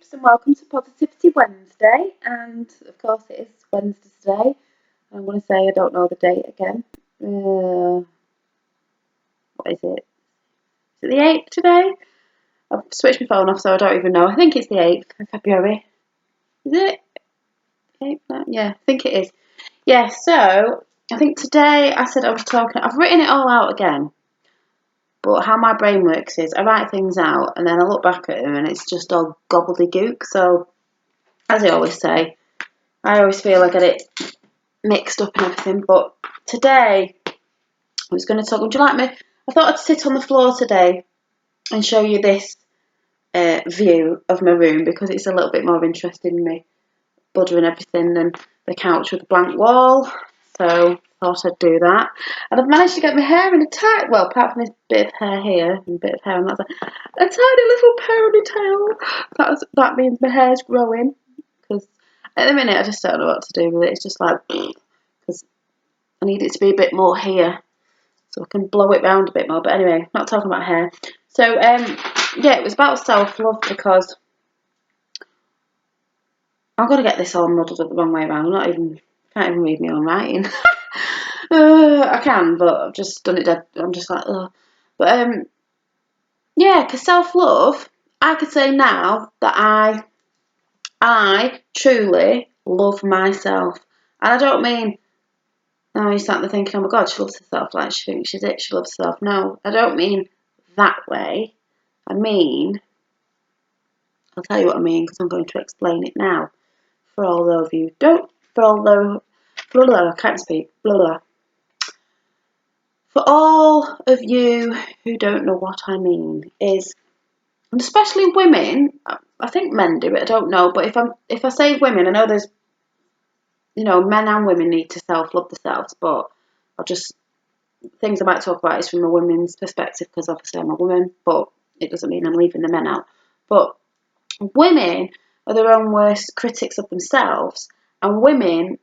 peeps, and welcome to Positivity Wednesday. And of course, it is Wednesday today. I'm going to say I don't know the date again. What is it? Is it the 8th today? I've switched my phone off, so I don't even know. I think it's the 8th of February. Is it? 8th? No? Yeah, I think it is. Yeah, so I think today I said I was talking. I've written it all out again. But how my brain works is I write things out and then I look back at them and it's just all gobbledygook. So, as I always say, I always feel I get it mixed up and everything. But today, I was going to talk. Would you like me? I thought I'd sit on the floor today and show you this view of my room because it's a little bit more interesting in me, Buddha and everything, than the couch with a blank wall. So thought I'd do that. And I've managed to get my hair in a tight, well, apart from this bit of hair here and a bit of hair on that side, a tiny little ponytail. That means my hair's growing because at the minute I just don't know what to do with it. It's just like, because I need it to be a bit more here so I can blow it round a bit more. But anyway, not talking about hair. So, yeah, it was about self-love because I'm going to get this all muddled up the wrong way around. Can't even read my own writing. I can, but I've just done it dead. I'm just like, ugh. But, yeah, because self-love, I could say now that I truly love myself. And I don't mean, now you start thinking, oh my God, she loves herself, like she thinks she's it, she loves herself. No, I don't mean that way. I mean, I'll tell you what I mean because I'm going to explain it now. For all those of you I can't speak, blah, blah. For all of you who don't know what I mean is, and especially women, I think men do it, I don't know, but if I say women, I know there's, men and women need to self-love themselves, but I'll just, things I might talk about is from a woman's perspective because obviously I'm a woman, but it doesn't mean I'm leaving the men out. But women are their own worst critics of themselves, and women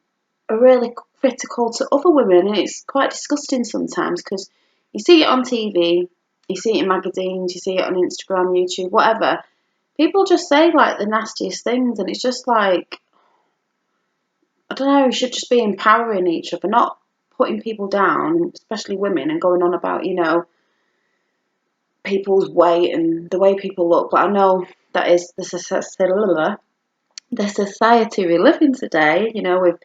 are really critical to other women, and it's quite disgusting sometimes because you see it on TV, you see it in magazines, you see it on Instagram, YouTube, whatever. People just say like the nastiest things, and it's just like, I don't know, we should just be empowering each other, not putting people down, especially women, and going on about, people's weight and the way people look. But I know that is the society we live in today, with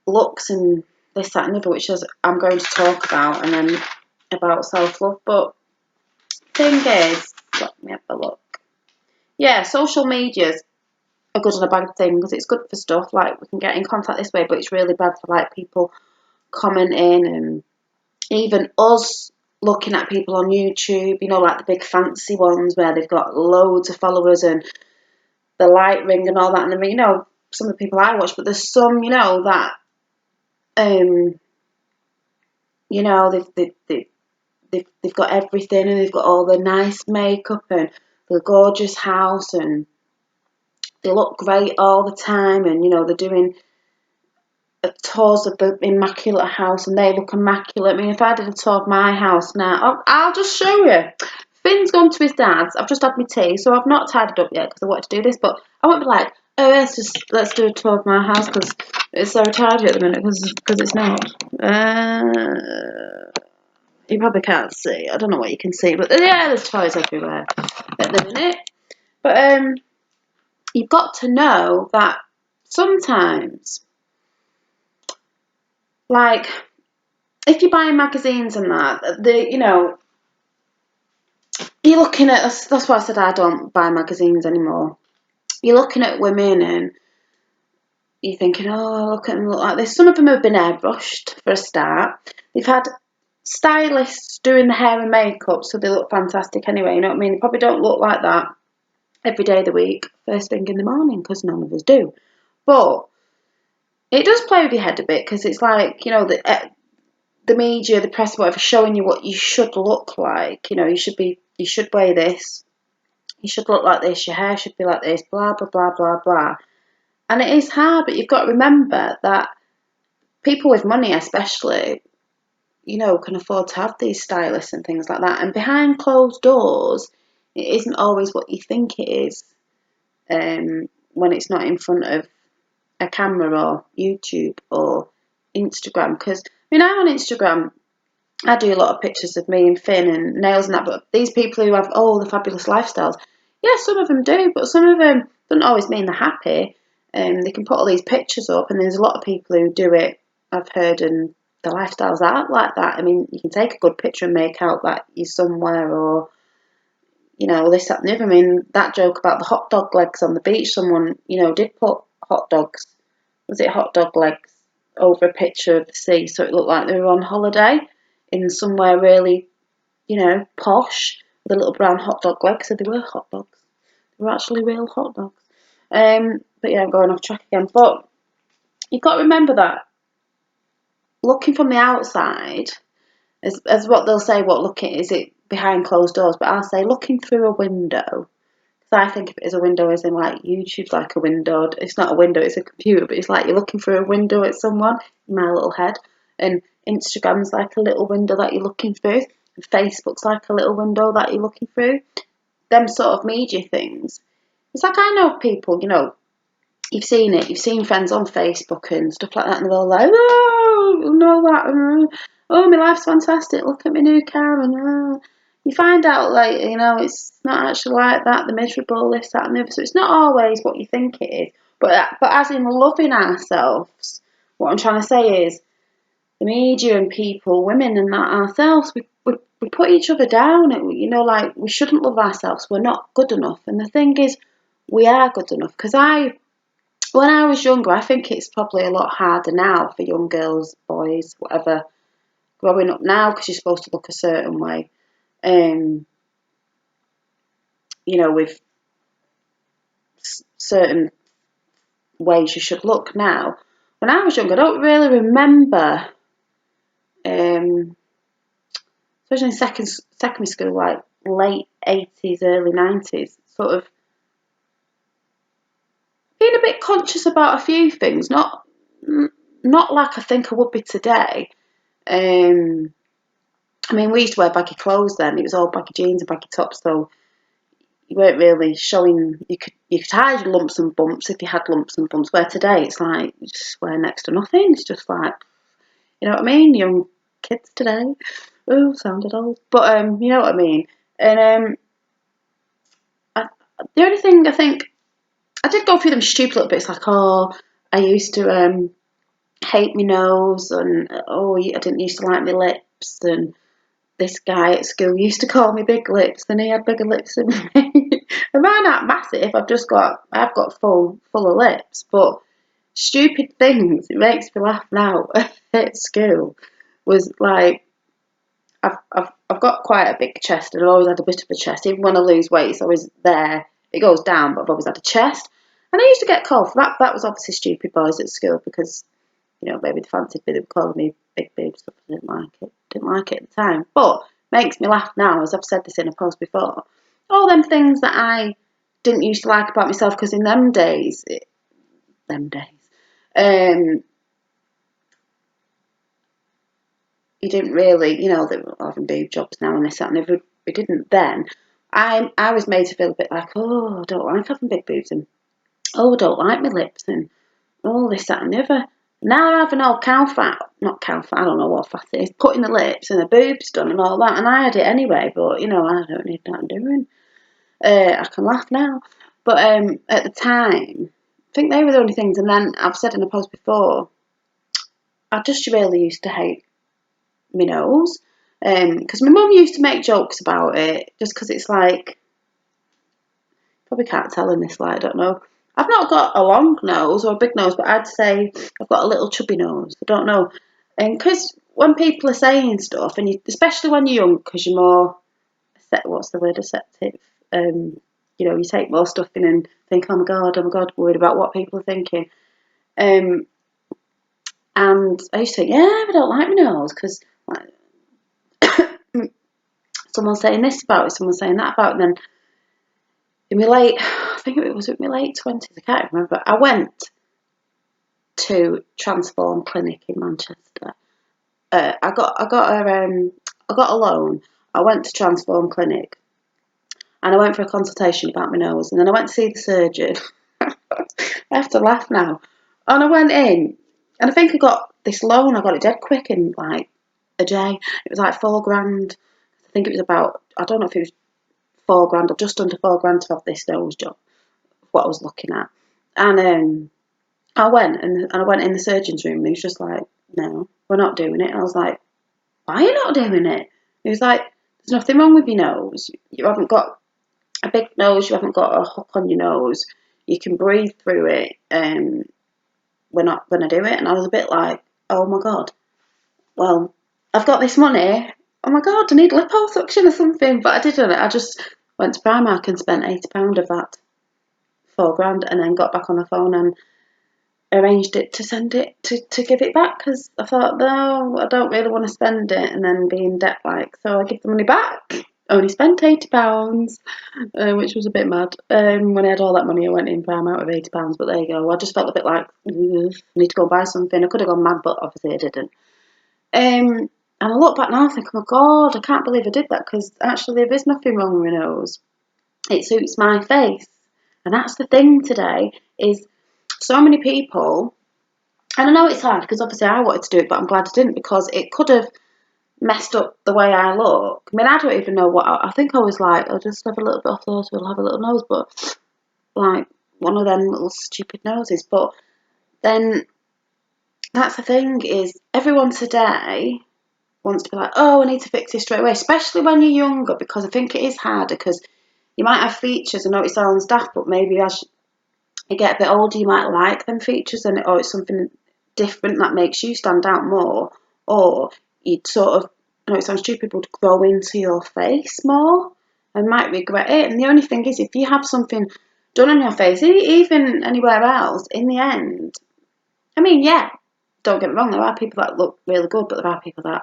looks and this, that, and the other, which is I'm going to talk about, and then about self-love. But thing is, let me have a look. Yeah, social media's a good and a bad thing because it's good for stuff like we can get in contact this way, but it's really bad for like people commenting and even us looking at people on YouTube, like the big fancy ones where they've got loads of followers and the light ring and all that. And I mean, some of the people I watch, but there's some, that they've got everything and they've got all the nice makeup and the gorgeous house and they look great all the time, and they're doing tours of the immaculate house and they look immaculate. I mean, if I did a tour of my house now, I'll just show you. Finn's gone to his dad's. I've just had my tea, so I've not tidied up yet because I wanted to do this, but I won't be like, oh, let's do a tour of my house because it's so tidy at the minute because it's not. You probably can't see. I don't know what you can see, but yeah, there's toys everywhere at the minute. But you've got to know that sometimes, like, if you're buying magazines and that, you're looking at, that's why I said I don't buy magazines anymore. You're looking at women and you're thinking, oh, look at them look like this. Some of them have been airbrushed for a start. They've had stylists doing the hair and makeup, so they look fantastic anyway, you know what I mean? They probably don't look like that every day of the week, first thing in the morning, because none of us do. But it does play with your head a bit, because it's like, the media, the press, whatever, showing you what you should look like. You should wear this, you should look like this, your hair should be like this, blah, blah, blah, blah, blah. And it is hard, but you've got to remember that people with money especially, can afford to have these stylists and things like that. And behind closed doors, it isn't always what you think it is. when it's not in front of a camera or YouTube or Instagram. Because I'm on Instagram. I do a lot of pictures of me and Finn and nails and that, but these people who have all the fabulous lifestyles, yeah, some of them do, but some of them don't always mean they're happy. They can put all these pictures up, and there's a lot of people who do it, I've heard, and the lifestyles aren't like that. I mean, you can take a good picture and make out that you're somewhere, or this, that, and the other. I mean, that joke about the hot dog legs on the beach, someone, did put hot dogs, was it hot dog legs, over a picture of the sea, so it looked like they were on holiday in somewhere really, posh, with a little brown hot dog leg. So they were hot dogs. They were actually real hot dogs. But yeah, I'm going off track again. But you've got to remember that looking from the outside, as what they'll say, is it behind closed doors? But I'll say looking through a window. Because I think of it as a window, as in like YouTube's like a window. It's not a window, it's a computer, but it's like you're looking through a window at someone in my little head. And Instagram's like a little window that you're looking through. And Facebook's like a little window that you're looking through. Them sort of media things. It's like I know people, you've seen it, you've seen friends on Facebook and stuff like that, and they're all like, oh, no, that, oh, my life's fantastic, look at my new car, and you find out, like, it's not actually like that, the miserable, this, that, and the other, so it's not always what you think it is, but as in loving ourselves, what I'm trying to say is, the media and people, women and that ourselves, we put each other down, and, like, we shouldn't love ourselves, we're not good enough, and the thing is, we are good enough, because when I was younger, I think it's probably a lot harder now for young girls, boys, whatever, growing up now, because you're supposed to look a certain way. With certain ways you should look now. When I was younger, I don't really remember, especially in secondary school, like late 80s, early 90s, sort of being a bit conscious about a few things, not like I think I would be today. I mean, we used to wear baggy clothes then. It was all baggy jeans and baggy tops, so you weren't really showing. You could hide your lumps and bumps if you had lumps and bumps. Where today it's like you just wear next to nothing. It's just like, you know what I mean? Young kids today. Oh, sounded old, but you know what I mean. And the only thing I think I did go through them stupid little bits, like, oh, I used to hate my nose, and oh, I didn't used to like my lips, and this guy at school used to call me big lips, and he had bigger lips than me. And mine aren't massive. I've got full of lips, but stupid things. It makes me laugh now. At school was like I've got quite a big chest, and I've always had a bit of a chest. Even when I lose weight, it's always there. It goes down, but I've always had a chest. And I used to get called for that. That was obviously stupid boys at school because maybe they fancied me. They were calling me big boob stuff. I didn't like it. Didn't like it at the time. But makes me laugh now, as I've said this in a post before. All them things that I didn't used to like about myself, because in them days, you didn't really, they were having boob jobs now and this, that, and everything. We didn't then. I was made to feel a bit like, oh, I don't like having big boobs, and oh, I don't like my lips, and all this, that, and the other. Now I have an old not cow fat, I don't know what fat it is, putting the lips and the boobs done and all that, and I had it anyway, but, I don't need that doing. I can laugh now. But at the time, I think they were the only things, and then I've said in a post before, I just really used to hate my nose, because my mum used to make jokes about it, just because it's like, probably can't tell in this light, I don't know. I've not got a long nose or a big nose, but I'd say I've got a little chubby nose. I don't know. And because when people are saying stuff, and especially when you're young, because you're more, what's the word, receptive, you take more stuff in and think, oh my God, worried about what people are thinking. And I used to think, yeah, I don't like my nose, because like, someone's saying this about it, someone's saying that about it, and then in I think it was in my late 20s, I can't remember, I went to Transform Clinic in Manchester. I got a loan. I went to Transform Clinic, and I went for a consultation about my nose, and then I went to see the surgeon. I have to laugh now. And I went in, and I think I got this loan. I got it dead quick in like a day. It was like £4,000. I think it was about, I don't know if it was £4,000 or just under £4,000 to have this nose job. What I was looking at, and I went and I went in the surgeon's room, and he was just like, "No, we're not doing it." And I was like, "Why are you not doing it?" He was like, "There's nothing wrong with your nose. You haven't got a big nose. You haven't got a hook on your nose. You can breathe through it. We're not going to do it." And I was a bit like, "Oh my god, well, I've got this money. Oh my god, I need liposuction or something." But I didn't. I just went to Primark and spent £80 of that £4,000, and then got back on the phone and arranged it to send it to give it back, because I thought, no, I don't really want to spend it and then be in debt, like, so I give the money back. Only spent £80, which was a bit mad. When I had all that money, I went in Primark with £80, but there you go. I just felt a bit like, I need to go and buy something. I could have gone mad, but obviously I didn't. And I look back now and think, oh my god, I can't believe I did that, because actually there is nothing wrong with my nose. It suits my face. And that's the thing today, is so many people, and I know it's hard because obviously I wanted to do it, but I'm glad I didn't, because it could have messed up the way I look. I mean, I don't even know what I think. I was like, I'll just have a little bit off those, we'll have a little nose, but like one of them little stupid noses. But then that's the thing, is everyone today wants to be like, oh, I need to fix this straight away, especially when you're younger, because I think it is harder, because you might have features. I know it sounds daft, but maybe as you get a bit older, you might like them features, or it's something different that makes you stand out more, or you'd sort of, I know it sounds stupid, would grow into your face more and might regret it. And the only thing is, if you have something done on your face, even anywhere else, in the end, I mean, yeah, don't get me wrong, there are people that look really good, but there are people that,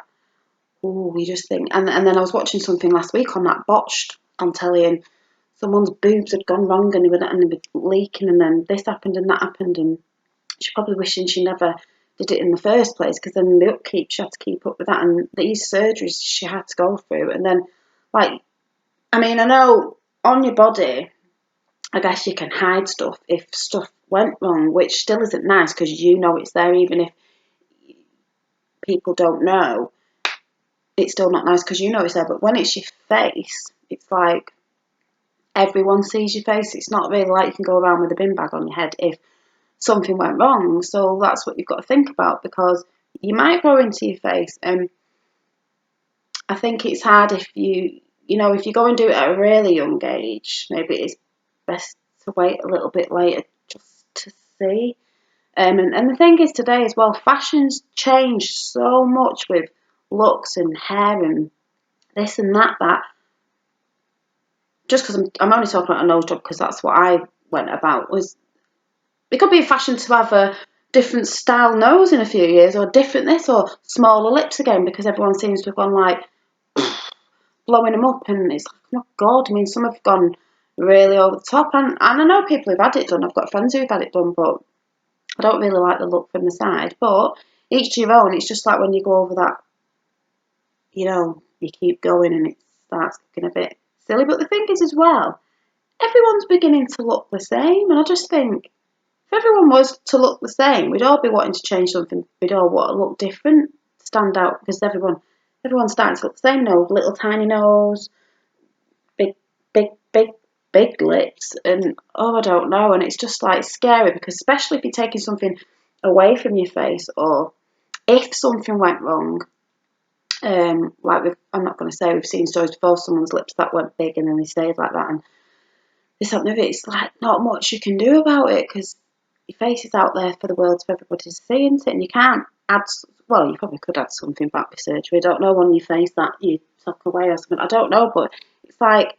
oh, you just think, and then I was watching something last week on that Botched on telly, and someone's boobs had gone wrong, and they were leaking, and then this happened and that happened, and she's probably wishing she never did it in the first place, because then the upkeep, she had to keep up with that, and these surgeries she had to go through. And then, like, I mean, I know on your body, I guess you can hide stuff if stuff went wrong, which still isn't nice, because you know it's there, even if people don't know. It's still not nice because you know it's there. But when it's your face, it's like everyone sees your face. It's not really like you can go around with a bin bag on your head if something went wrong. So that's what you've got to think about, because you might grow into your face. And I think it's hard if if you go and do it at a really young age, maybe it's best to wait a little bit later just to see. And the thing is today as well, fashion's changed so much with looks and hair and this and that. Just because I'm only talking about a nose job, because that's what I went about, was it could be a fashion to have a different style nose in a few years, or different this, or smaller lips again, because everyone seems to have gone like blowing them up, and it's like, oh my god. I mean, some have gone really over the top, and I know people who've had it done. I've got friends who've had it done, but I don't really like the look from the side. But each to your own. It's just like when you go over that, you keep going and it starts looking a bit silly. But the thing is as well, everyone's beginning to look the same, and I just think, if everyone was to look the same, we'd all be wanting to change something. We'd all want to look different, stand out, because everyone's starting to look the same nose, little tiny nose, big, big, big, big lips, and I don't know, and it's just like scary, because especially if you're taking something away from your face, or if something went wrong, I'm not going to say, we've seen stories before, someone's lips that went big and then they stayed like that, and this something of it, it's like not much you can do about it, because your face is out there for the world, for everybody to see, isn't it? And you can't add, well, you probably could add something back with surgery, I don't know, on your face that you took away or something, I don't know, but it's like,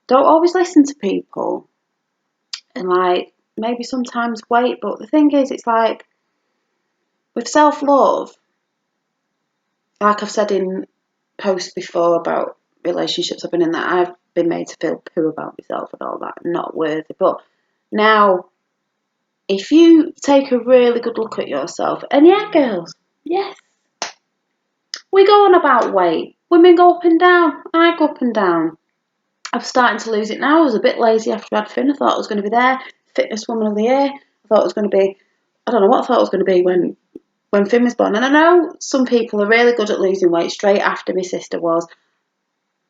don't always listen to people, and like, maybe sometimes wait. But the thing is, it's like, with self-love, like I've said in posts before about relationships I've been in, that I've been made to feel poo about myself and all that, not worthy. But now, if you take a really good look at yourself, and yeah, girls, yes, we go on about weight. Women go up and down. I go up and down. I'm starting to lose it now. I was a bit lazy after I had Finn. I thought I was going to be there, fitness woman of the year. I thought it was going to be, I don't know what I thought it was going to be when Finn was born. And I know some people are really good at losing weight straight after my sister was.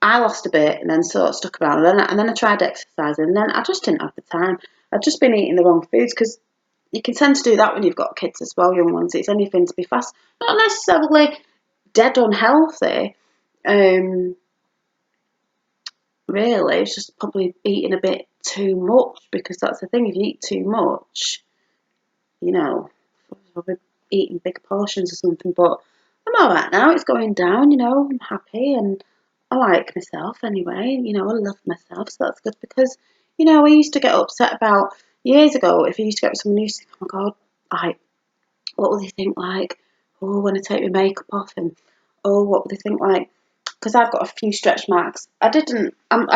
I lost a bit and then sort of stuck around. And then I tried exercising, and then I just didn't have the time. I'd just been eating the wrong foods, because you can tend to do that when you've got kids as well, young ones. It's anything to be fast, not necessarily dead unhealthy. Really, it's just probably eating a bit too much, because that's the thing. If you eat too much, you know, probably eating big portions or something. But I'm all right now. It's going down. I'm happy, and I like myself anyway. I love myself, so that's good. Because I used to get upset about years ago if I used to get with someone who used to think, oh my god, like, what will they think, like, oh, when I take my makeup off, and oh, what will they think, like, because I've got a few stretch marks. I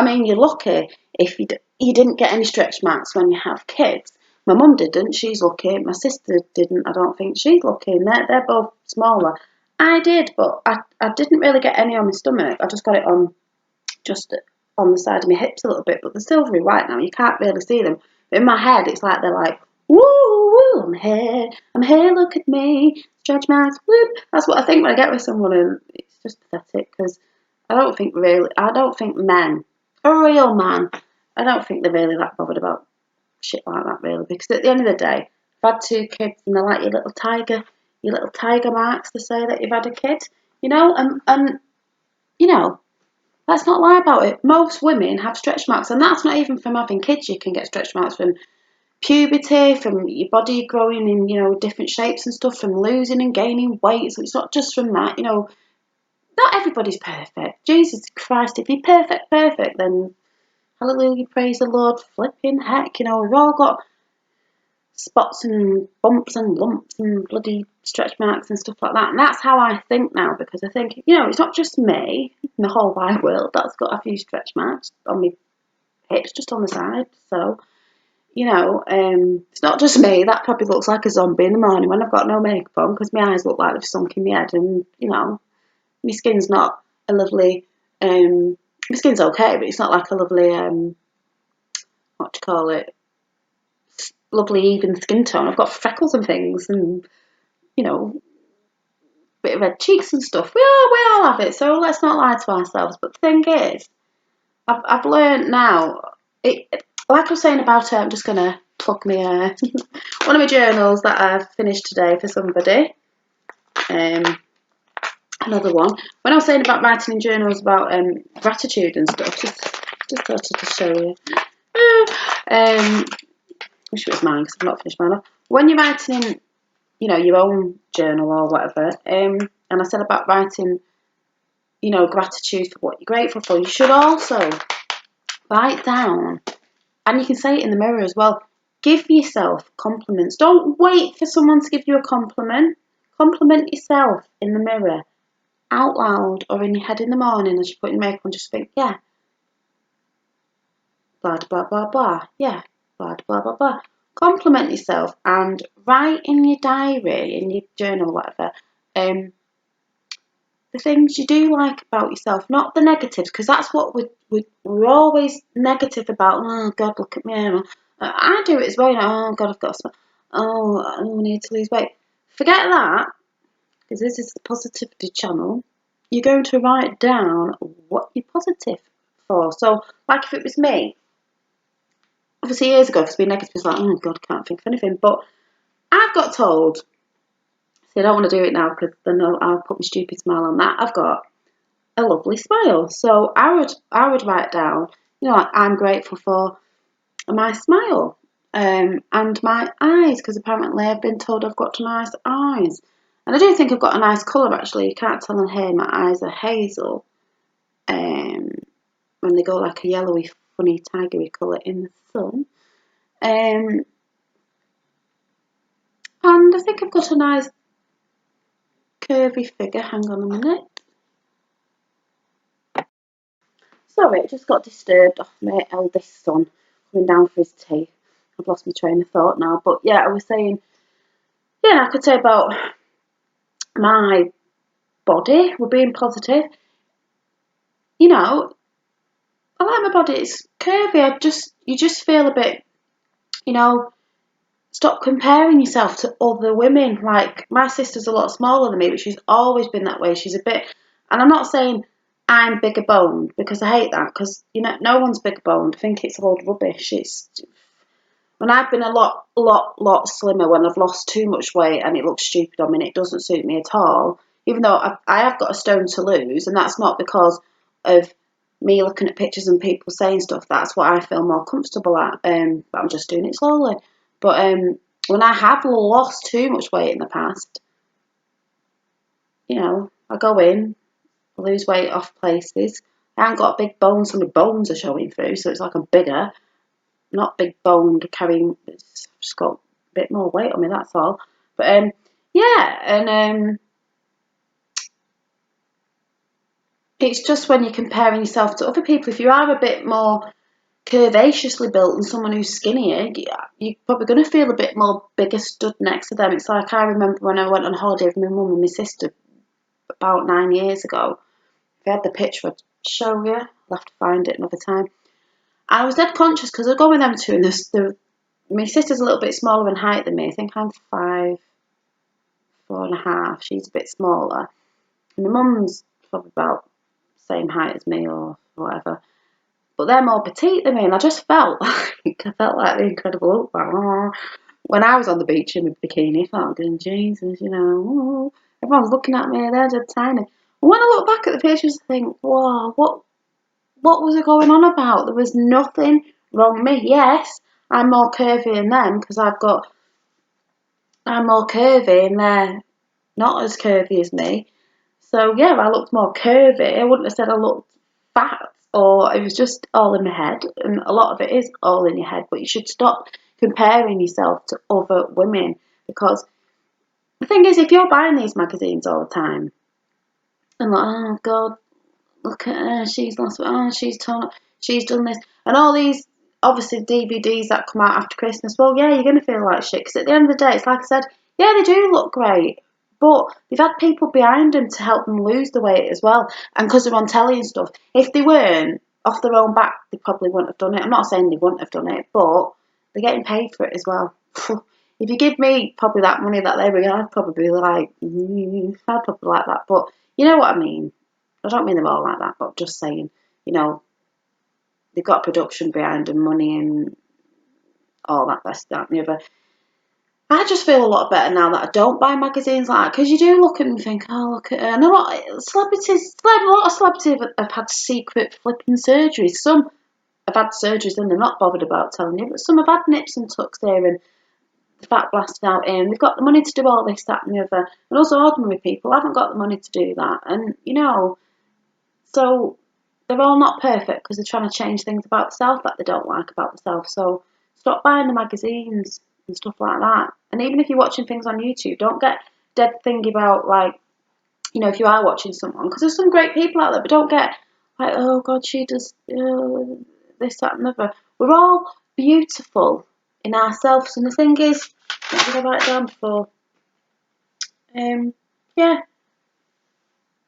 mean, you're lucky if you didn't get any stretch marks when you have kids. My mum didn't, she's lucky. My sister didn't, I don't think, she's lucky, and they're both smaller. I did, but I didn't really get any on my stomach. I just got it just on the side of my hips a little bit, but they're silvery white now. You can't really see them. But in my head, it's like they're like, woo, woo, I'm here, look at me, stretch marks, whoop. That's what I think when I get with someone, and it's just pathetic, because I don't think men, a real man, I don't think they're really that bothered about shit like that, really, because at the end of the day, I've had 2 kids, and they're like your little tiger marks to say that you've had a kid, and let's not lie about it. Most women have stretch marks, and that's not even from having kids. You can get stretch marks from puberty, from your body growing in, different shapes and stuff, from losing and gaining weight. So it's not just from that. Not everybody's perfect. Jesus Christ, if you're perfect, then hallelujah, praise the Lord, flipping heck. We've all got spots and bumps and lumps and bloody stretch marks and stuff like that. And that's how I think now, because I think, it's not just me in the whole wide world that's got a few stretch marks on my hips, just on the side. So, it's not just me. That probably looks like a zombie in the morning when I've got no makeup on, because my eyes look like they've sunk in my head, and, my skin's not a lovely, my skin's okay, but it's not like a lovely, what do you call it, lovely even skin tone. I've got freckles and things, and bit of red cheeks and stuff. We all have it, so let's not lie to ourselves. But the thing is, I've learned now. Like I was saying about it, I'm just gonna plug me one of my journals that I've finished today for somebody. Another one. When I was saying about writing in journals about gratitude and stuff, just thought to show you. Wish it was mine, because I've not finished mine off. When you're writing in, your own journal or whatever, and I said about writing, gratitude for what you're grateful for, you should also write down, and you can say it in the mirror as well, give yourself compliments. Don't wait for someone to give you a compliment. Compliment yourself in the mirror, out loud, or in your head in the morning as you put your makeup on. Just think, yeah, blah, blah, blah, blah, yeah, blah, blah, blah, blah. Compliment yourself, and write in your diary, in your journal, whatever, the things you do like about yourself, not the negatives, because that's what we're always negative about. Oh God, look at me. I do it as well. Oh God, I've got a smell. Oh, I need to lose weight. Forget that, because this is the positivity channel. You're going to write down what you're positive for. So, like if it was me, obviously years ago, because being negative was like, oh God, I can't think of anything. But I've got told, see, I don't want to do it now, because then I'll put my stupid smile on that. I've got a lovely smile. So I would write down, I'm grateful for my smile, and my eyes, because apparently I've been told I've got nice eyes. And I do think I've got a nice colour, actually. You can't tell in here, my eyes are hazel. When they go like a yellowy, funny, tigery colour in the sun. And I think I've got a nice curvy figure. Hang on a minute. Sorry, it just got disturbed off my eldest son coming down for his tea. I've lost my train of thought now. But yeah, I was saying, yeah, I could say about my body, we're being positive. I like my body. It's curvy. You just feel a bit, you know. Stop comparing yourself to other women. Like, my sister's a lot smaller than me, but she's always been that way. She's a bit, and I'm not saying I'm bigger boned, because I hate that, because no one's bigger boned. I think it's a load of rubbish. It's when I've been a lot slimmer, when I've lost too much weight and it looks stupid on me and it doesn't suit me at all. Even though I have got a stone to lose, and that's not because of me looking at pictures and people saying stuff. That's what I feel more comfortable at. But I'm just doing it slowly. But when I have lost too much weight in the past, I go in, I lose weight off places. I haven't got big bones, so my bones are showing through, so it's like I'm bigger, not big boned, carrying. It's just got a bit more weight on me. That's all. But yeah, and it's just when you're comparing yourself to other people. If you are a bit more curvaceously built than someone who's skinnier, you're probably going to feel a bit more bigger stood next to them. It's like, I remember when I went on holiday with my mum and my sister about 9 years ago. If I had the picture, I'd show you. I'll have to find it another time. I was dead conscious because I go with them two, and my sister's a little bit smaller in height than me. I think I'm 5'4.5". She's a bit smaller. And my mum's probably about the same height as me or whatever. But they're more petite than me, and I just felt like the Incredible Hulk. When I was on the beach in my bikini, I felt good. Jesus, everyone's looking at me. They're just tiny. And when I look back at the pictures, I think, wow, what was it going on about? There was nothing wrong with me. Yes, I'm more curvy than them because I'm more curvy and they're not as curvy as me. So yeah, I looked more curvy. I wouldn't have said I looked fat, or it was just all in my head. And a lot of it is all in your head. But you should stop comparing yourself to other women, because the thing is, if you're buying these magazines all the time and like, oh God, look at her, she's lost weight, oh, she's torn up, she's done this, and all these obviously DVDs that come out after Christmas, well, yeah, you're going to feel like shit, because at the end of the day, it's like I said, yeah, they do look great, but they've had people behind them to help them lose the weight as well, and because they're on telly and stuff, if they weren't off their own back, they probably wouldn't have done it. I'm not saying they wouldn't have done it, but they're getting paid for it as well. If you give me probably that money that they were, I'd probably be like, I'd probably like that, but you know what I mean. I don't mean them all like that, but just saying, they've got production behind them, money and all that, this, that, and the other. I just feel a lot better now that I don't buy magazines like that, because you do look at them and think, oh, look at her. And a lot of celebrities have had secret flipping surgeries. Some have had surgeries and they're not bothered about telling you, but some have had nips and tucks there and the fat blasted out here, and they've got the money to do all this, that, and the other. And also, ordinary people haven't got the money to do that. And, so they're all not perfect because they're trying to change things about themselves that they don't like about themselves. So stop buying the magazines and stuff like that. And even if you're watching things on YouTube, don't get dead thingy about, like, if you are watching someone, because there's some great people out there, but don't get like, oh God, she does this, that, and the other. We're all beautiful in ourselves, and the thing is, what did I write it down before? Yeah.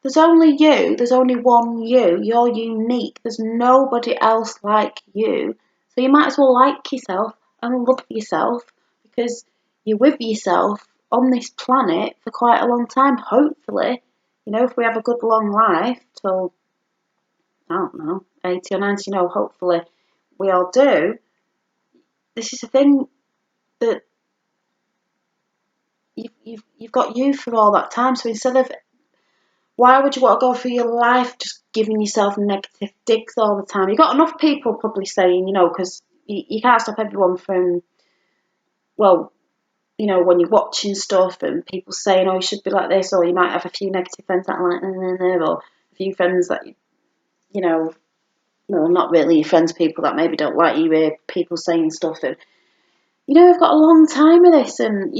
There's only you. There's only one you. You're unique. There's nobody else like you. So you might as well like yourself and love yourself, because you're with yourself on this planet for quite a long time. Hopefully, if we have a good long life till, I don't know, 80 or 90, hopefully we all do. This is a thing that you've got you for all that time. So instead of, why would you want to go through your life just giving yourself negative digs all the time? You've got enough people probably saying, because you can't stop everyone from, well, when you're watching stuff and people saying, oh, you should be like this, or you might have a few negative friends that are like, or a few friends that, well, not really your friends, people that maybe don't like you, people saying stuff. And, we've got a long time of this, and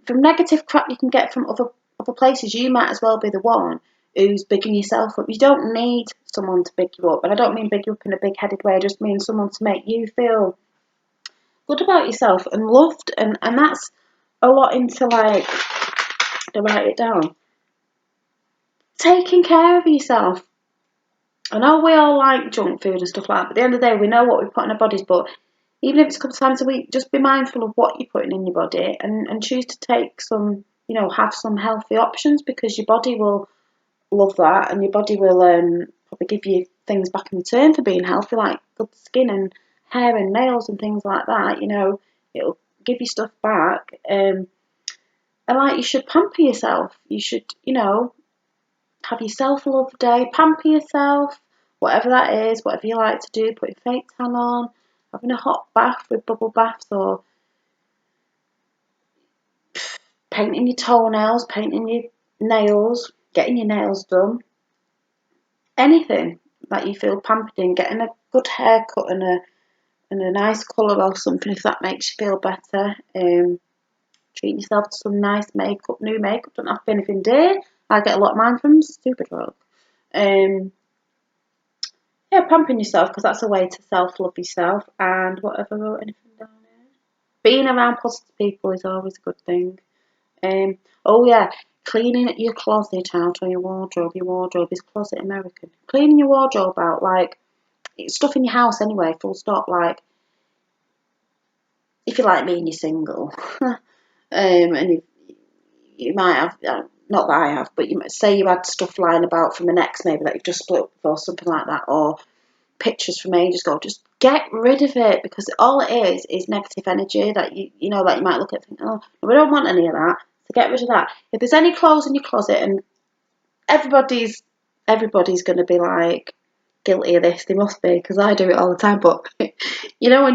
from negative crap you can get from other places, you might as well be the one who's bigging yourself up. You don't need someone to big you up, and I don't mean big you up in a big-headed way. I just mean someone to make you feel good about yourself and loved, and that's a lot into, like, to write it down. Taking care of yourself. I know we all like junk food and stuff like that, but at the end of the day, we know what we put in our bodies. But even if it's a couple of times a week, just be mindful of what you're putting in your body, and choose to take some, have some healthy options, because your body will love that, and your body will probably give you things back in return for being healthy, like good skin and hair and nails and things like that. It'll give you stuff back. And like, you should pamper yourself. You should, have your self love day, pamper yourself, whatever that is, whatever you like to do, putting fake tan on, having a hot bath with bubble baths, or painting your toenails, painting your nails, getting your nails done, anything that you feel pampered in, getting a good haircut and a nice colour or something if that makes you feel better. Treating yourself to some nice makeup, new makeup, don't have to be anything dear. I get a lot of mine from Superdrug. Yeah, pampering yourself, because that's a way to self-love yourself. And whatever, wrote anything down here. Being around positive people is always a good thing. Oh yeah, cleaning your closet out, or your wardrobe. Your wardrobe is closet American. Cleaning your wardrobe out, like stuff in your house anyway, full stop. Like, if you're like me and you're single, and you might have, not that I have, but you might say you had stuff lying about from an ex maybe that you've just split up with, or something like that, or pictures from ages ago. Just get rid of it, because all it is negative energy that you know, that you might look at and think, oh, we don't want any of that. So get rid of that. If there's any clothes in your closet, and everybody's going to be like guilty of this, they must be, because I do it all the time. But when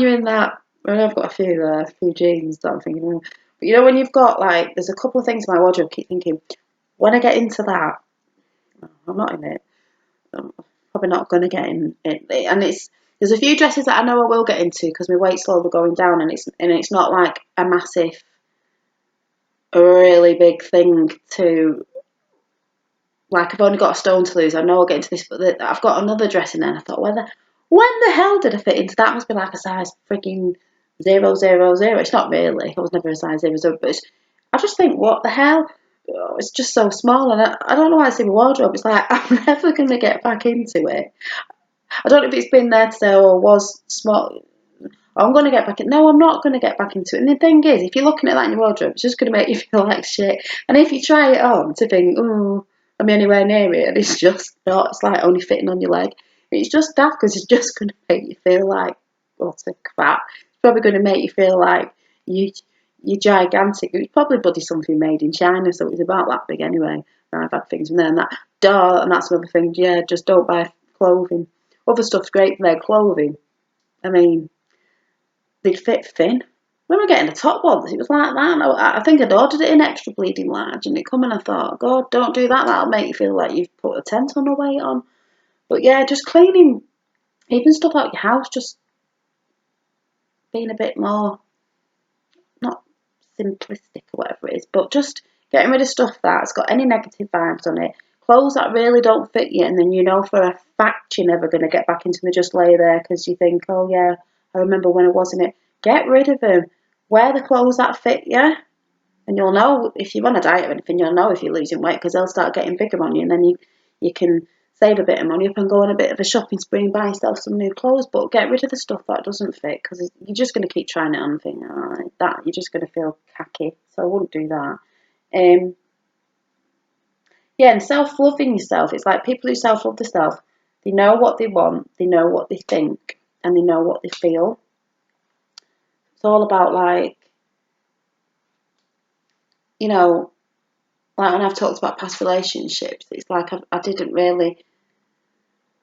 you're in that, I've got a few jeans that I'm thinking, but when you've got, like, there's a couple of things in my wardrobe, I keep thinking, when I get into that, I'm not in it. I'm probably not going to get in it. And there's a few dresses that I know I will get into, because my weight's slowly going down, and it's not like a massive, a really big thing to, like, I've only got a stone to lose. I know I'll get into this, but I've got another dress in there, and I thought, when the hell did I fit into that? It must be like a size freaking 000. It's not really. I was never a size 00, but I just think, what the hell? Oh, it's just so small, and I don't know why it's in my wardrobe. It's like, I'm never going to get back into it. I don't know if it's been there to say, oh, was small. I'm going to get back in. No, I'm not going to get back into it. And the thing is, if you're looking at that in your wardrobe, it's just going to make you feel like shit. And if you try it on to think, oh, I'm anywhere near it, and it's just not, it's like only fitting on your leg, it's just daft, because it's just going to make you feel like utter crap. It's probably going to make you feel like you're gigantic. It's probably bloody something made in China, so it's about that big anyway. And I've had things from there, and that's another thing. Yeah, just don't buy clothing. Other stuff's great for their clothing. I mean, they'd fit thin. When we were getting the top ones, it was like that. I think I'd ordered it in extra bleeding large, and it come, and I thought, God, don't do that. That'll make you feel like you've put a 10 ton of weight on. But yeah, just cleaning, even stuff out your house, just being a bit more, not simplistic or whatever it is, but just getting rid of stuff that's got any negative vibes on it. Clothes that really don't fit you, and then you know for a fact you're never going to get back into them, just lay there because you think, oh yeah, I remember when I was in it. Get rid of them. Wear the clothes that fit you, and you'll know if you're on a diet or anything. You'll know if you're losing weight, because they'll start getting bigger on you, and then you can save a bit of money up and go on a bit of a shopping spree and buy yourself some new clothes. But get rid of the stuff that doesn't fit, because you're just going to keep trying it on and think, oh, that you're just going to feel tacky. So I wouldn't do that. Yeah, and self-loving yourself. It's like people who self-love themselves. They know what they want. They know what they think, and they know what they feel. It's all about, like, like when I've talked about past relationships, it's like I didn't really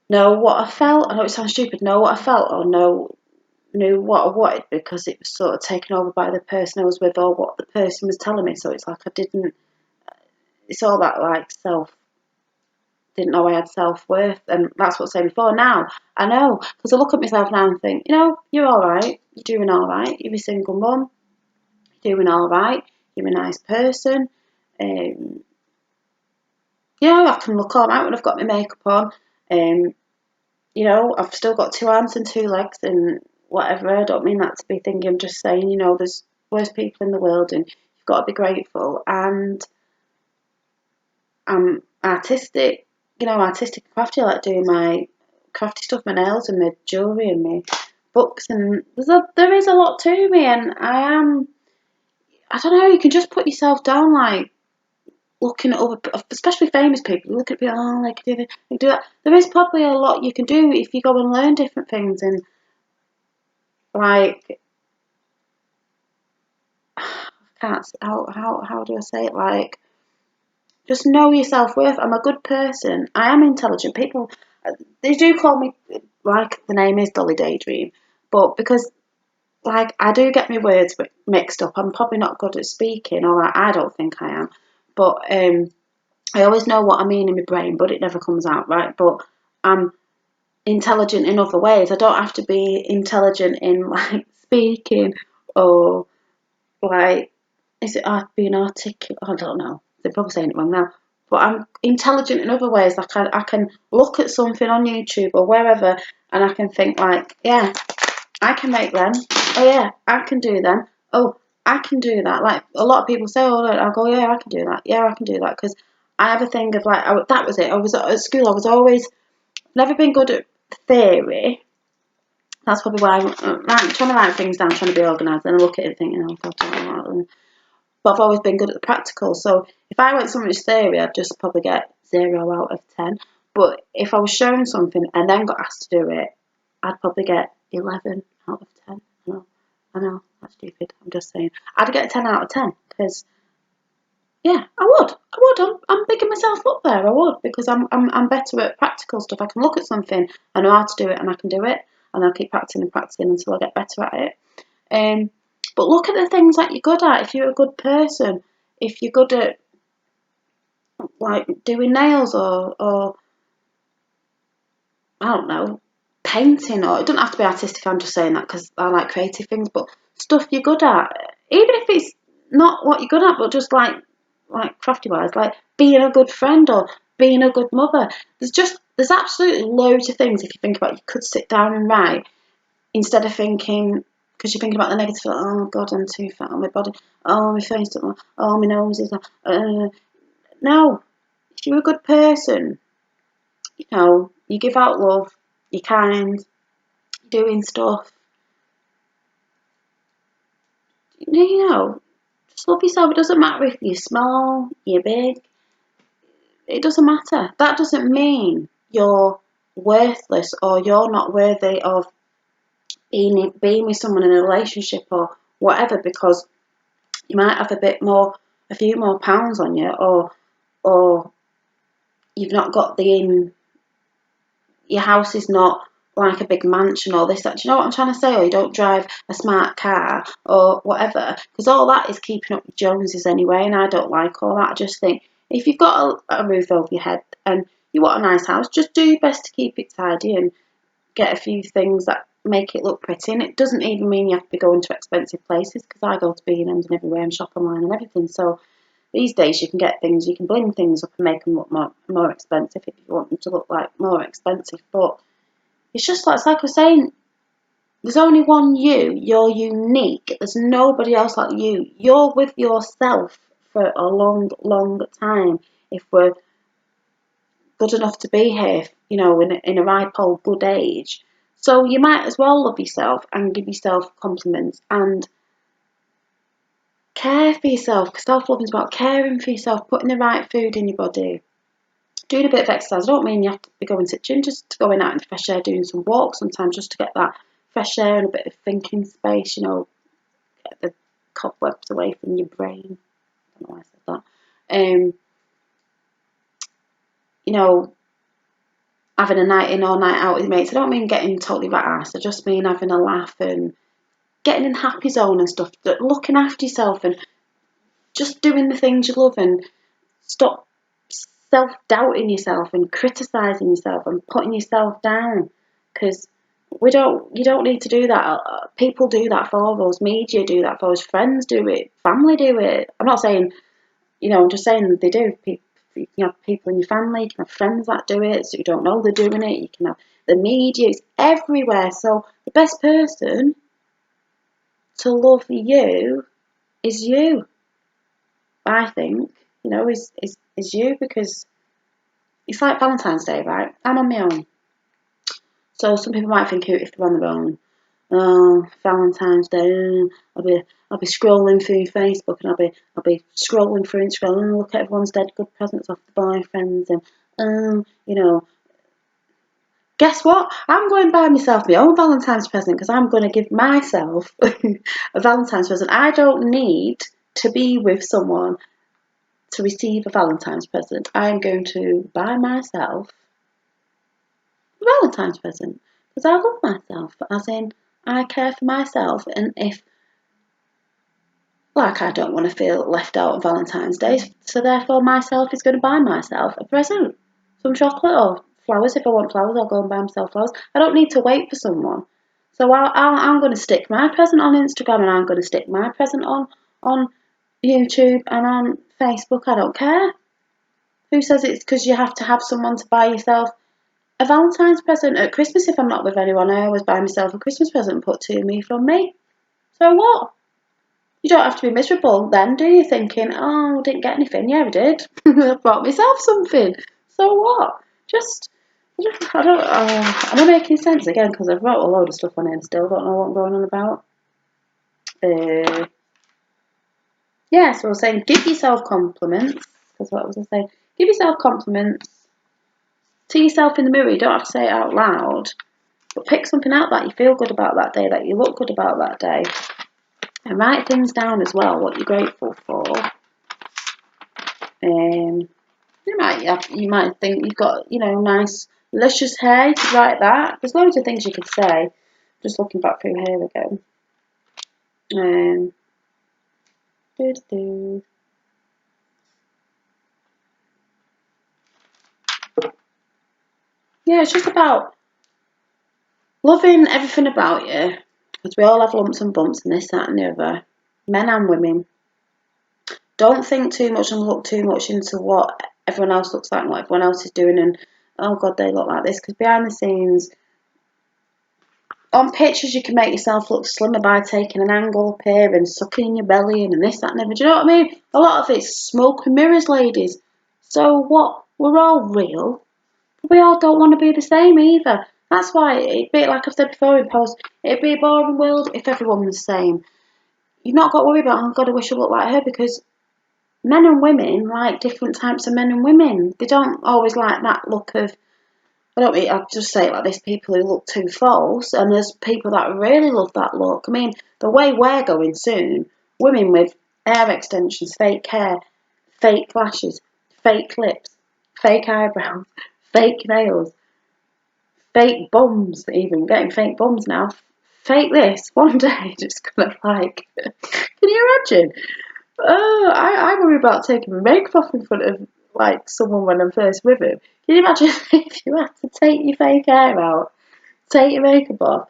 know what I felt. I know it sounds stupid, know what I felt, or knew what I wanted, because it was sort of taken over by the person I was with, or what the person was telling me. So it's like it's all that, like, didn't know I had self-worth, and that's what I was saying before. Now I know, because I look at myself now and think, you're alright, you're doing alright, you're a single mum, you're doing alright, you're a nice person. I can look alright when I've got my makeup on. I've still got 2 arms and 2 legs and whatever. I don't mean that to be thinking. I'm just saying, there's worse people in the world, and you've got to be grateful. And I'm artistic, artistic and crafty. I like doing my crafty stuff, my nails and my jewellery and my books, and there is a lot to me, and I don't know, you can just put yourself down, like, looking at other, especially famous people, look at people, oh, they can do this, they can do that. There is probably a lot you can do if you go and learn different things, and, like, how do I say it, like, just know your self-worth. I'm a good person. I am intelligent. People, they do call me, like the name is Dolly Daydream, but because, like, I do get my words mixed up. I'm probably not good at speaking, or I don't think I am. But I always know what I mean in my brain, but it never comes out right. But I'm intelligent in other ways. I don't have to be intelligent in, like, speaking, or, like, is it being articulate? I don't know. They're probably saying it wrong now. But I'm intelligent in other ways. Like, I can look at something on YouTube or wherever, and I can think, like, yeah, I can make them. Oh yeah, I can do them. Oh, I can do that. Like, a lot of people say, oh, I'll go, yeah, I can do that. Yeah, I can do that, because I have a thing of, like, that was it. I was at school. I was always never been good at theory. That's probably why I'm trying to write things down, trying to be organised, and I look at it thinking, oh God, I don't know. But I've always been good at the practical. So if I went somebody's theory, I'd just probably get 0 out of 10. But if I was shown something and then got asked to do it, I'd probably get 11 out of 10. I know, that's stupid. I'm just saying. I'd get a 10 out of 10 because, yeah, I would. I'm bigging myself up there. I would, because I'm better at practical stuff. I can look at something, I know how to do it, and I can do it, and I'll keep practicing and practicing until I get better at it. But look at the things that you're good at. If you're a good person, if you're good at, like, doing nails, or I don't know, painting, or it doesn't have to be artistic. I'm just saying that because I like creative things. But stuff you're good at, even if it's not what you're good at, but just like crafty wise, like being a good friend or being a good mother. There's absolutely loads of things, if you think about it, you could sit down and write, instead of thinking, because you're thinking about the negative, like, oh God, I'm too fat on my body, oh, my face, oh, my nose is, no, if you're a good person, you give out love, you're kind, you're doing stuff, just love yourself. It doesn't matter if you're small, you're big, it doesn't matter. That doesn't mean you're worthless or you're not worthy of being with someone in a relationship or whatever, because you might have a few more pounds on you, or you've not got your house is not like a big mansion or this, that. Do you know what I'm trying to say? Or you don't drive a smart car or whatever, because all that is keeping up with Joneses anyway, and I don't like all that. I just think if you've got a roof over your head and you want a nice house, just do your best to keep it tidy and get a few things that make it look pretty. And it doesn't even mean you have to be going to expensive places, because I go to B&M's and everywhere and shop online and everything. So these days you can get things, you can bling things up and make them look more expensive if you want them to look like more expensive. But it's just like I was saying, there's only one you. You're unique. There's nobody else like you. You're with yourself for a long, long time. If we're good enough to be here, in a ripe old good age. So you might as well love yourself and give yourself compliments and care for yourself, because self-love is about caring for yourself, putting the right food in your body, doing a bit of exercise. I don't mean you have to be going to the gym, just going out in the fresh air, doing some walks sometimes, just to get that fresh air and a bit of thinking space, get the cobwebs away from your brain. I don't know why I said that. Having a night in or night out with mates. I don't mean getting totally rat ass. I just mean having a laugh and getting in the happy zone and stuff. Looking after yourself and just doing the things you love, and stop self-doubting yourself and criticising yourself and putting yourself down, because you don't need to do that. People do that for us, media do that for us, friends do it, family do it. I'm not saying, I'm just saying they do. You can have people in your family, you can have friends that do it, so you don't know they're doing it. You can have the media, it's everywhere. So the best person to love you is you, I think, is you, because it's like Valentine's Day, right? I'm on my own. So some people might think if they're on their own, oh, Valentine's Day, I'll be scrolling through Facebook and I'll be scrolling through Instagram and look at everyone's dead good presents off the boyfriends and you know, guess what? I'm going to buy myself my own Valentine's present because I'm going to give myself a Valentine's present. I don't need to be with someone to receive a Valentine's present. I'm going to buy myself a Valentine's present because I love myself, as in I care for myself, and if like I don't want to feel left out on Valentine's Day, so therefore myself is going to buy myself a present, some chocolate or flowers. If I want flowers, I'll go and buy myself flowers. I don't need to wait for someone. So I'm going to stick my present on Instagram and I'm going to stick my present on YouTube and on Facebook. I don't care. Who says it's because you have to have someone to buy yourself a Valentine's present? At Christmas, if I'm not with anyone, I always buy myself a Christmas present and put to me from me. So what? You don't have to be miserable then, do you? Thinking, oh, I didn't get anything. Yeah, I did. I bought myself something. So what? I don't. Am I making sense again? Because I've wrote a load of stuff on it and still don't know what I'm going on about. Yeah, so I was saying, give yourself compliments. That's what I was saying. Give yourself compliments to yourself in the mirror. You don't have to say it out loud, but pick something out that you feel good about that day, that you look good about that day, and write things down as well. What you're grateful for. You might think you've got nice luscious hair. You could write that. There's loads of things you could say. Just looking back through here we go. Yeah, it's just about loving everything about you, because we all have lumps and bumps and this, that and the other, men and women. Don't think too much and look too much into what everyone else looks like and what everyone else is doing and, oh God, they look like this, because behind the scenes, on pictures you can make yourself look slimmer by taking an angle up here and sucking in your belly and this, that and the other. Do you know what I mean? A lot of it's smoke and mirrors, ladies. So what? We're all real. We all don't want to be the same either. That's why it'd be, like I've said before in post, it'd be a boring world if everyone was the same. You've not got to worry about, oh God, I wish I looked like her, because men and women like different types of men and women. They don't always like that look of, I'll just say it like this, people who look too false, and there's people that really love that look. I mean, the way we're going soon, women with hair extensions, fake hair, fake lashes, fake lips, fake eyebrows, fake nails, fake bums, even getting fake bums now. Fake this one day, just gonna like. Can you imagine? Oh, I worry about taking my makeup off in front of like someone when I'm first with him. Can you imagine if you had to take your fake hair out, take your makeup off,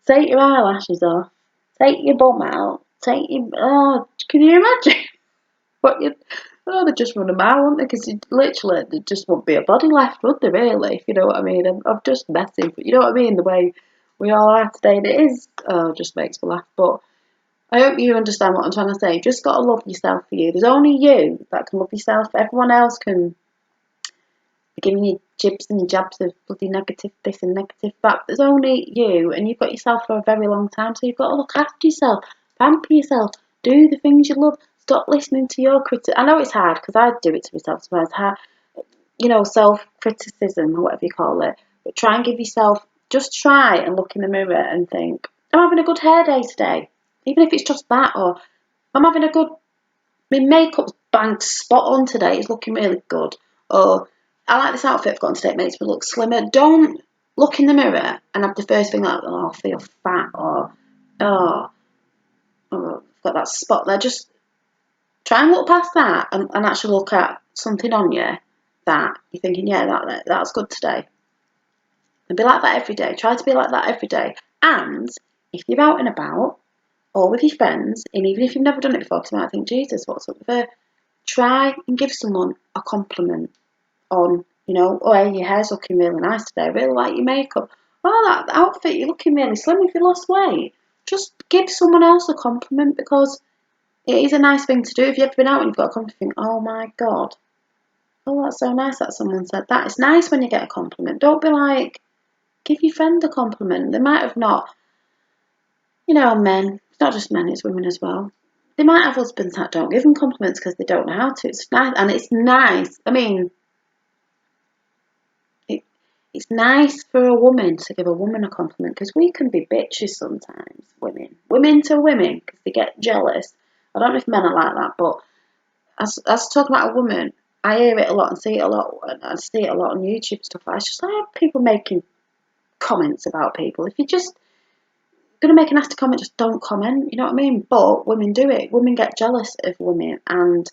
take your eyelashes off, take your bum out, take your can you imagine what you? Oh, they'd just run a mile, wouldn't they? Because literally, there just won't be a body left, would there? Really, if you know what I mean. I'm just messing, but you know what I mean. The way we all are today, and it is just makes me laugh. But I hope you understand what I'm trying to say. You've just got to love yourself for you. There's only you that can love yourself. Everyone else can be giving you jibs and jabs of bloody negative this and negative that. There's only you, and you've got yourself for a very long time, so you've got to look after yourself, pamper yourself, do the things you love. Stop listening to your critic. I know it's hard because I do it to myself sometimes. Self-criticism or whatever you call it. But try and give yourself, just try and look in the mirror and think, I'm having a good hair day today. Even if it's just that, or I'm having a good, my makeup's banged spot on today, it's looking really good. Or I like this outfit I've got on today, it makes me look slimmer. Don't look in the mirror and have the first thing like, oh, I feel fat, or oh, I've got that spot there. Just try and look past that and actually look at something on you that you're thinking, yeah, that's good today. And be like that every day. Try to be like that every day. And if you're out and about, or with your friends, and even if you've never done it before, because you might think, Jesus, what's up with her? Try and give someone a compliment on, oh, hey, your hair's looking really nice today. I really like your makeup. Oh, that outfit, you're looking really slim if you lost weight. Just give someone else a compliment, because it is a nice thing to do. If you've ever been out and you've got a compliment, think, oh my God, oh, that's so nice that someone said that. It's nice when you get a compliment. Don't be like, Give your friend a compliment. They might have not, men. It's not just men, it's women as well. They might have husbands that don't give them compliments because they don't know how to. It's nice, and it's nice. I mean, it's nice for a woman to give a woman a compliment because we can be bitches sometimes, women to women, because they get jealous. I don't know if men are like that, but as talking about a woman, I hear it a lot and see it a lot, and I see it a lot on YouTube stuff. It's just like people making comments about people. If you're just gonna make a nasty comment, just don't comment. You know what I mean? But women do it. Women get jealous of women, and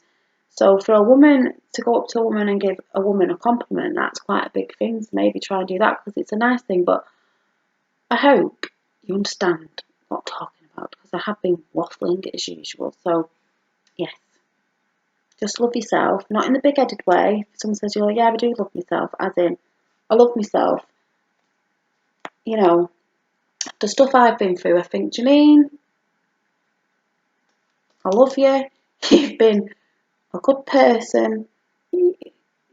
so for a woman to go up to a woman and give a woman a compliment, that's quite a big thing. So maybe try and do that because it's a nice thing. But I hope you understand what I'm talking about because I have been waffling as usual. So yes, just love yourself, not in the big-headed way. If someone says, "Oh yeah, I do love myself," as in I love myself. The stuff I've been through, I think, Janine, I love you. You've been a good person. You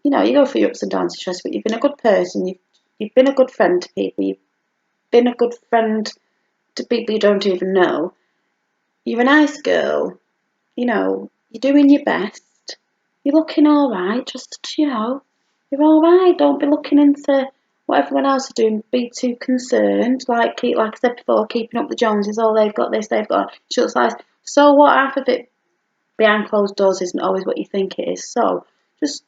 go through your ups and downs, stress, but you've been a good person. You've been a good friend to people. You've been a good friend to people you don't even know. You're a nice girl. You're doing your best. You're looking all right. Just you're all right. Don't be looking into what everyone else is doing. Be too concerned. Like I said before, keeping up the Joneses. Oh, they've got this. They've got. She looks like. So what? Half of it behind closed doors isn't always what you think it is. So just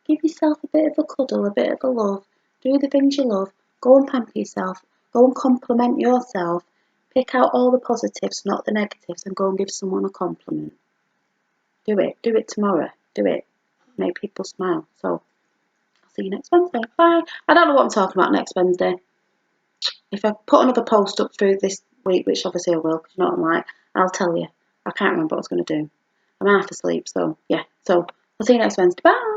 give yourself a bit of a cuddle, a bit of a love. Do the things you love. Go and pamper yourself. Go and compliment yourself. Pick out all the positives, not the negatives, and go and give someone a compliment. Do it. Do it tomorrow. Do it. Make people smile. So I'll see you next Wednesday. Bye. I don't know what I'm talking about next Wednesday. If I put another post up through this week, which obviously I will, because you know what I'm like, I'll tell you. I can't remember what I was going to do. I'm half asleep, so yeah. So I'll see you next Wednesday. Bye.